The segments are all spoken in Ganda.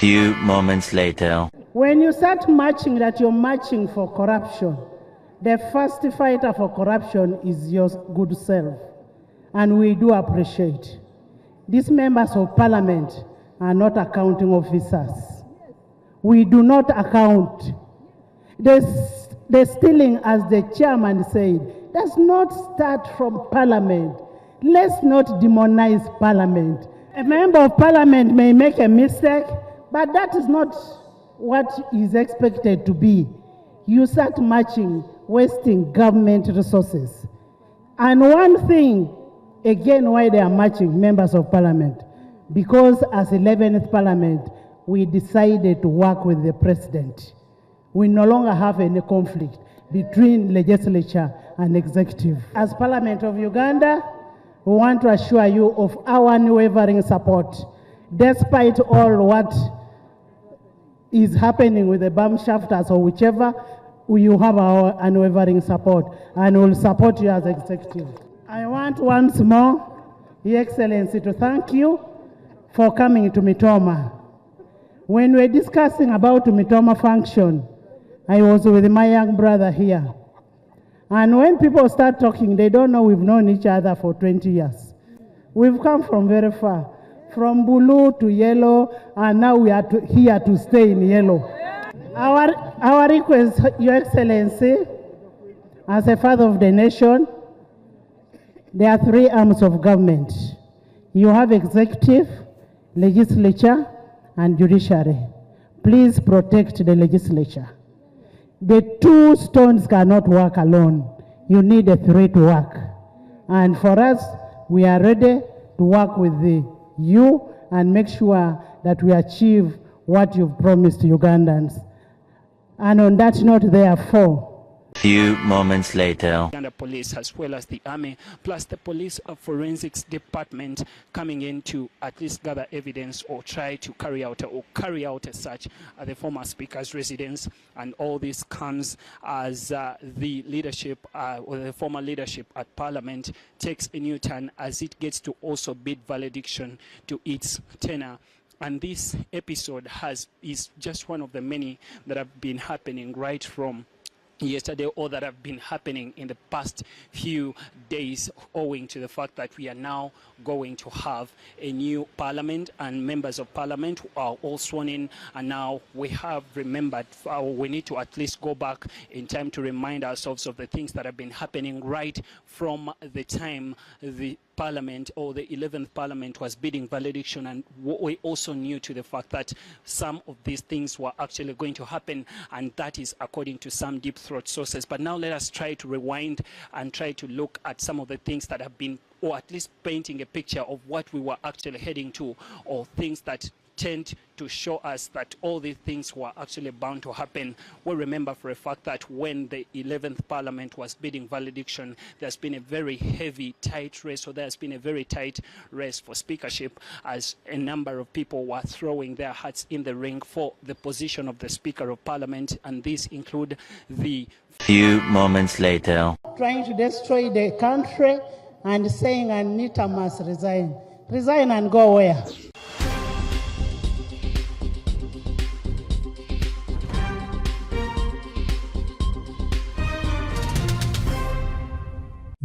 Few moments later. When you start marching that you're marching for corruption, the first fighter for corruption is your good self. And we do appreciate. These members of parliament are not accounting officers. We do not account. The stealing, as the chairman said, does not start from parliament. Let's not demonize parliament. A member of parliament may make a mistake, but that is not what is expected to be. You start marching, wasting government resources. And one thing, again, why they are marching, members of parliament, because as 11th parliament, we decided to work with the president. We no longer have any conflict between legislature and executive. As Parliament of Uganda, we want to assure you of our unwavering support, despite all what is happening with the bomb shafters or whichever, you have our unwavering support, and will support you as executive. I want once more, Your Excellency, to thank you for coming to Mitoma. When we're discussing about Mitoma function, I was with my young brother here. And when people start talking, they don't know we've known each other for 20 years. We've come from very far, from blue to yellow, and now we are here to stay in yellow. Our request, Your Excellency, as a father of the nation, there are three arms of government. You have executive, legislature, and judiciary. Please protect the legislature. The two stones cannot work alone. You need the three to work. And for us, we are ready to work with you and make sure that we achieve what you've promised Ugandans. And on that note, therefore, Few moments later. Uganda Police as well as the Army, plus the Police Forensics Department coming in to at least gather evidence or try to carry out a search at the former Speaker's residence. And all this comes as the leadership or the former leadership at Parliament takes a new turn as it gets to also bid valediction to its tenure. And this episode is just one of the many that have been happening right from yesterday, or that have been happening in the past few days, owing to the fact that we are now going to have a new parliament and members of parliament are all sworn in. And now we have remembered, we need to at least go back in time to remind ourselves of the things that have been happening right from the time the Parliament or the 11th Parliament was bidding valediction, and we also knew to the fact that some of these things were actually going to happen, and that is according to some deep throat sources. But now let us try to rewind and try to look at some of the things that have been, or at least painting a picture of what we were actually heading to, or things that tend to show us that all these things were actually bound to happen. We remember for a fact that when the 11th Parliament was bidding valediction, there's been a very heavy, tight race, so there's been a very tight race for speakership, as a number of people were throwing their hats in the ring for the position of the Speaker of Parliament, and these include the... Few moments later. Trying to destroy the country and saying Anita must resign. Resign and go where?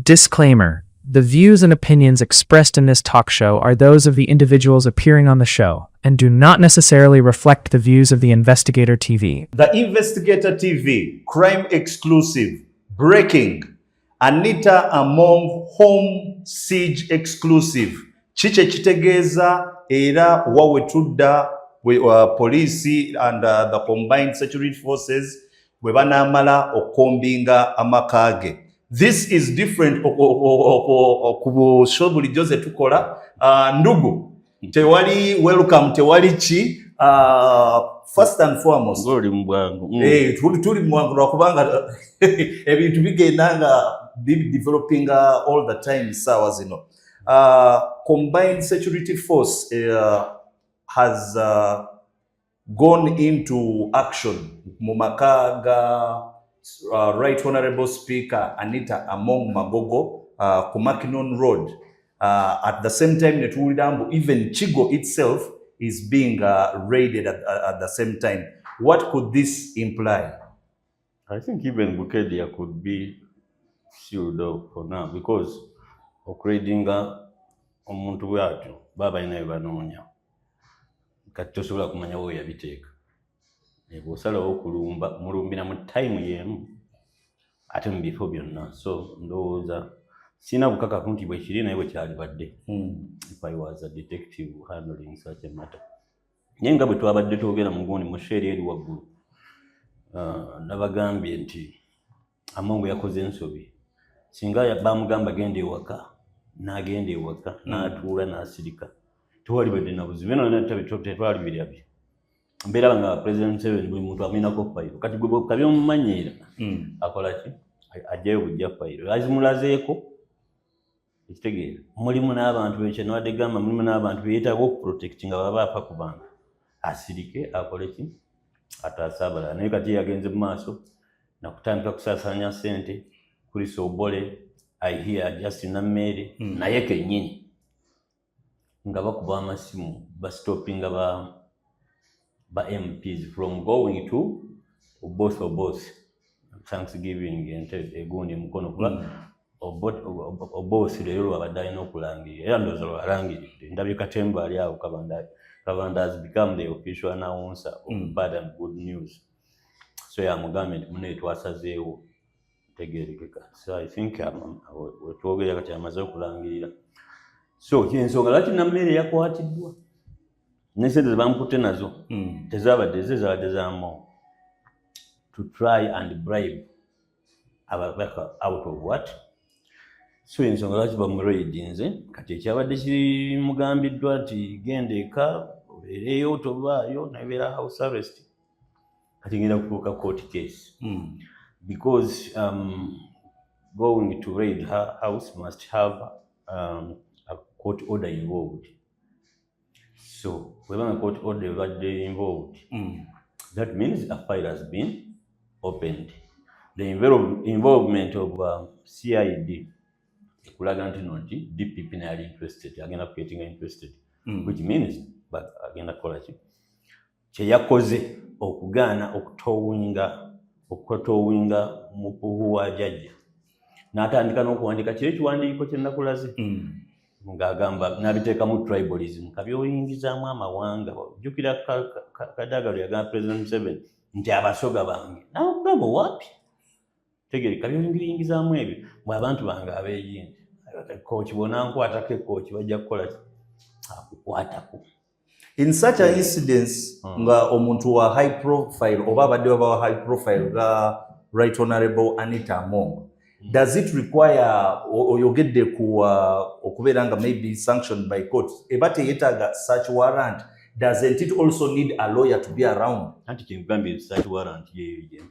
Disclaimer: the views and opinions expressed in this talk show are those of the individuals appearing on the show and do not necessarily reflect the views of the Investigator TV. The Investigator TV, crime exclusive, breaking, Anita Among home siege exclusive. Chiche kitegeeza era wawetudda police and the combined security forces we banamala okombinga amakage. This is different ku show bulijjo ze tukola. Ndugu tewali welcome, tewali chi first and foremost tuli mwangu lwakubanga ebintu bigendanga developing all the time sawa zino. Combined security force has gone into action mumakaga Right Honorable Speaker Anita Among Magogo ku Makinon Road. At the same time, even Chigo itself is being raided at the same time. What could this imply? I think even Bukedia could be sealed off for now because okredinga omuntu bwatyo baba ina banoonya kati tosobola kumanya wo yabiteeka bw'osalawo okulumba mulumbira mu time yemu ate mu bifo byonna so ndowooza sina bukakafu nti bwe kiri naye bwe kyalibadde if I was a detective handling such a matter naye nga bwe twabadde twogera mu gundi mu sheeri eri waggulu nabagambye nti Amongo yakoze ensobi singa bamugamba genda ewaka n'agenda ewaka n'atuula n'asirika tewali badde na buzibu eno tetwali birabye mbeera nga President Museveni buli muntu amwinako fayiro kati gwe kabi omumanyiira akola ki ajjayo bujja fayiro azimulazeeko ekitegeera mulimu n'abantu bekye nawadde gamba mulimu n'abantu beyeetaaga okuprotect nga baba afa ku bantu asirike akole ki ataasaabalala naye kati yagenze mu maaso nakutandika kusaasaanya ssente kuli Sobole I hear Justin Nammere naye kennyini nga bakuba amasimu bastopinga ba MPs from going to both Thanksgiving egundi mukono kuba obosi leero lwabadde alina okulangirira era ndowooza lwalangiridde ndabye Katemba ali awo Kabanda has become the official announcer of bad and good news so yamugambye nti munaye twasazeewo tegerekeka so I think wetwogera kati amaze okulangirira so kyensonga lwaki Nammere yakwatiddwa nesente zebamukutte nazo tezabadde zabadde zamu to try and bribe ababaka out of what so ensonga lwaki bamuraidinze kati ekyabadde kimugambiddwa nti genda eka obeereyo tobaayo nabeera house arrest kati ngenda kutuuka court case because going to raid her house must have a court order involved. So, when a court order involved, that means a file has been opened. The involvement of CID, DPP are interested, again getting interested, which means, but again, kyeyakoze okugana okutowinga mupuhu wa jajja n'atandika n'okuwandika kiri ekiwandiiko kye nakulaze ng'agamba n'abiteekamu tribalism kabyoyingizaamu amawanga jjukira Kadagalo yagamba President Museveni nti abasoga bange n'akugamba wapi tegere kabyoyingizaamu ebyo mwe abantu bange abeeyindi kooki bw'onankwatako ekooki bajja kukola akukwatako. In such an incidence, nga omuntu wa high profile, oba abadde wa high profile, ga Right Honorable Anita Among, does it require oyogedde ku okubeera nga maybe sanctioned by court? Ebate yetaga such warrant, doesn't it also need a lawyer to be around? Anti kimugambye such warrant ye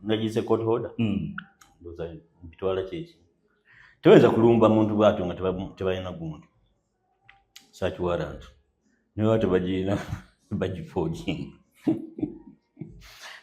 ngagise court order. Ndoza bitwala kyeki. Teweza kulumba muntu bwatyo nga tebalina gundi. Such warrant. No what vagina forging.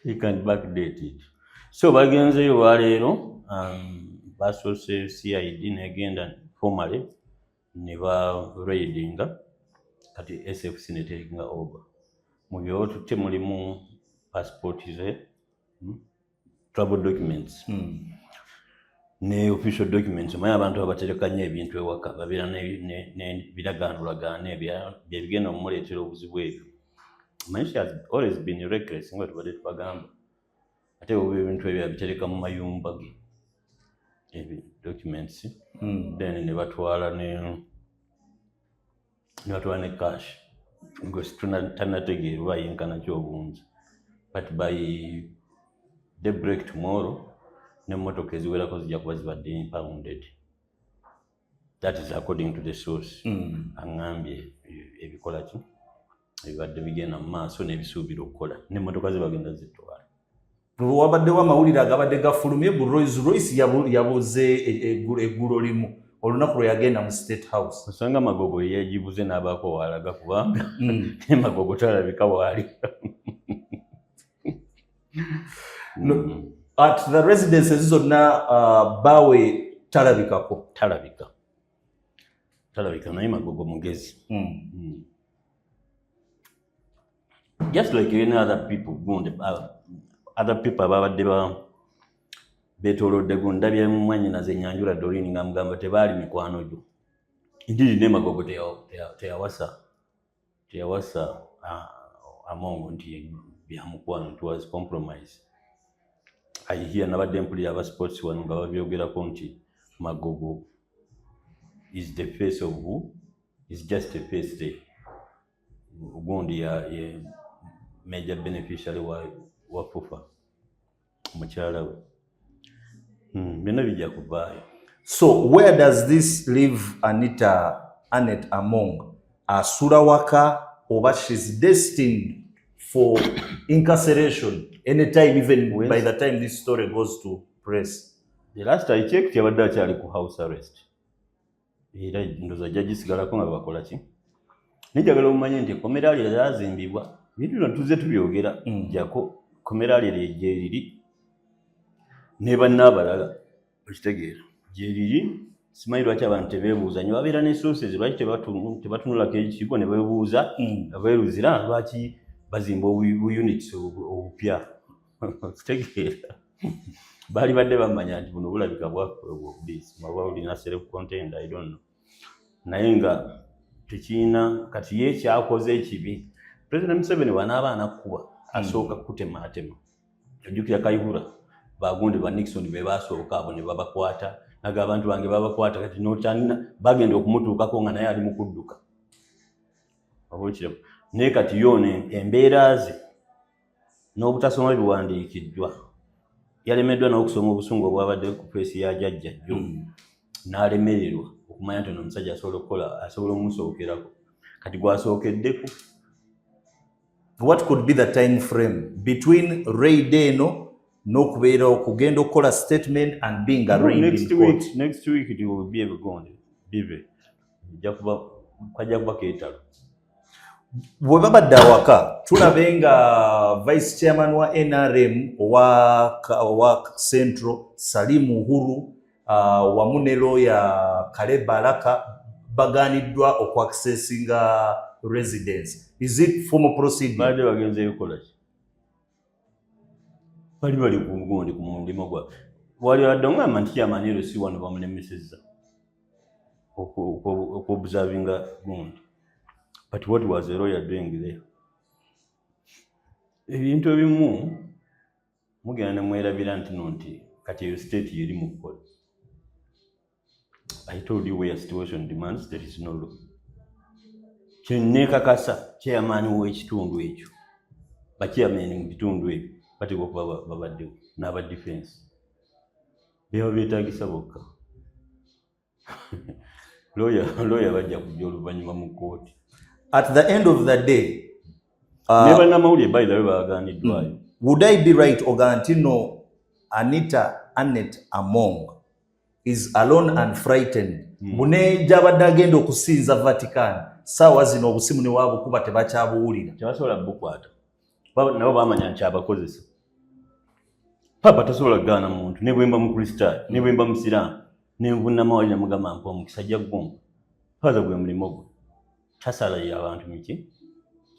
You can backdate it. So bagenze yo walero basose CID negenda formally neba raidinga kati SFC netekinga over. Mu byo tutte mulimu passport ze travel documents. Ne official documents maya abantu abaterekanye ebintu ewaka babira ne biraganulagane byebigenda omuleetera obuzibu ebyo. Maisha has always been reckless nga tubadde tubagamba ate ebintu ebyo abitereka mu mayumba ge ebyo documents then ne batwala ne cash ngo tanategeerwa yinkana ky'obungi but by daybreak tomorrow n'emmotoka eziwerako zijja kuba zibadde impounded. That is according to the source. Angambye ebikola ki ebibadde bigenda mu maaso n'ebisuubira okukola n'emmotoka zibagenda zitwala. Wabaddewo amawulire agabadde gafulumye Rolls Royce yabuze eggulo limu olunaku lwe yagenda mu State House. Osanga Magogo yeegibuze n'abaako waalaga kubanga ne Magogo talabika waali. At the residences zonna bawe talabikako. Talabika naye Magogo mugezi. just like any other people gundi other people ababadde betolodde gundabye mwanyinaze Nyanjula Doreen nga mugamba tebaali mikwano gyo indeed ne Magogo teyawasa Among nti byamukwano, it was compromise. I hear nabadde mpulira aba sports wano nga babyogerako nti Magogo is the face of who is just a face there. Gundi ya major beneficiary wa FUFA mukyala we. Byonna bijja kuvaayo. So where does this leave Anita Among? Asula waka, oba she's destined for incarceration anytime, even by the time this story goes to press? The last I checked, yabadde akyali ku house arrest. Era ndoza judge sigalako nga bakola ki? Nijagala omanye nti komera lye yazimbibwa. Bintu bino tuze tubyogera jako komera lye lyeriri ne bannabalala okitegeera gyeriri simanyi lwaki abantu tebeebuuza nyo babeera ne sources lwaki tebatunulako ekigo ne beebuuza abeeruzira lwaki bazimba units obupya okitegeera baali badde bamanya nti buno bulabika bwabudisi maba bulina self contained I don't know naye nga tekiina kati ye kyakoze ekibi President Museveni bw'anaaba anakuba asooka kutemaatema ojjukira Kayihura bagundi ba Nixon be basooka abo ne babakwata naga abantu bange babakwata kati notanina bagenda okumutuukako nga naye ali mu kudduka obukire naye kati yoone embeera ze n'obutasoma biwandiikiddwa yalemeddwa n'okusoma obusungu obwabadde ku presi ya jjajja jjo n'alemererwa okumanya nti ono omusajja asobola omumusookerako kati gwasookeddeko. What could be the time frame between raid eno n'okubeera okugenda okukola statement and being arraigned in court? Next week it will be ebigonde bibe kwajja kuba keetalo. Bwe babadde awaka tulabe nga vice chairman wa NRM wa Central Salim Uhuru wamu ne lawyer Kaleba Alaka baganiddwa okwaccessinga residence. Is it formal proceeding? Bali bagenze yukola ki? Bali ku mugondi ku mulimo gwa. Wali adonga nti yamaniro si wano bamulemesezza. Observing gundi. But what was the lawyer doing there? Ebintu ebimu mugenda ne mwerabira nti kati your state yeri mu kukola. I told you where situation demands there is no law. Kyenekakasa chairman w'ekitundu ekyo bachairman mu kitundu ekyo bateekwa okuba babaddewo n'aba defense byaba beetaagisa bokka lawyer bajja kujja oluvannyuma mu kooti. At the end of the day, ne bannamawulire by the way bagaaniddwayo. Would I be right ogantino Anita Among is alone and frightened? Buneja abadde agenda okusinza Vatican saawa zino obusimu ne waabukuba tebakyabuwulira tebasobola bukwata nabo bamanya nti abakozesa papa tasobola kugaana muntu ne bwemba mukristaayo ne bwemba musiraamu ne bunnamawulire mugamba mpa omukisa ajja kugumba faza gwe mulimo gwe tasalira abantu miki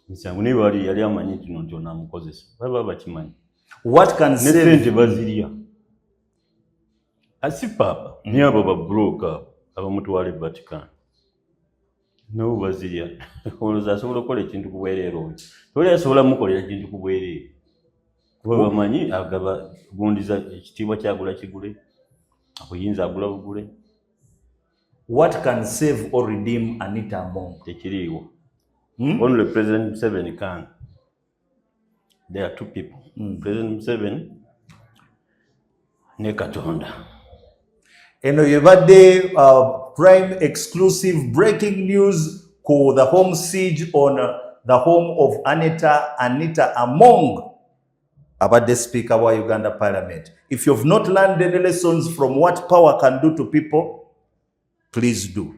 misango ne bali yali amanyi nti onaamukozesa baba bakimanyi what can save sente bazirya asi papa ni abo babroka abamutwala Vatican no bazirya oloza asobola okukola ekintu kubwereero toli asobola mukolera ekintu kubwereero kuba bamanyi agaba gundiza ekitiibwa kyagula kigule obuyinza agula bugule. What can save or redeem Anita Among? Tekiriiwo. Only President Museveni can. There are two people. President Museveni ne Katonda. Eno yebadde prime exclusive breaking news ko the home siege on the home of Anita Among, abadde speaker wa Uganda Parliament. If you've not learned any lessons from what power can do to people, please do.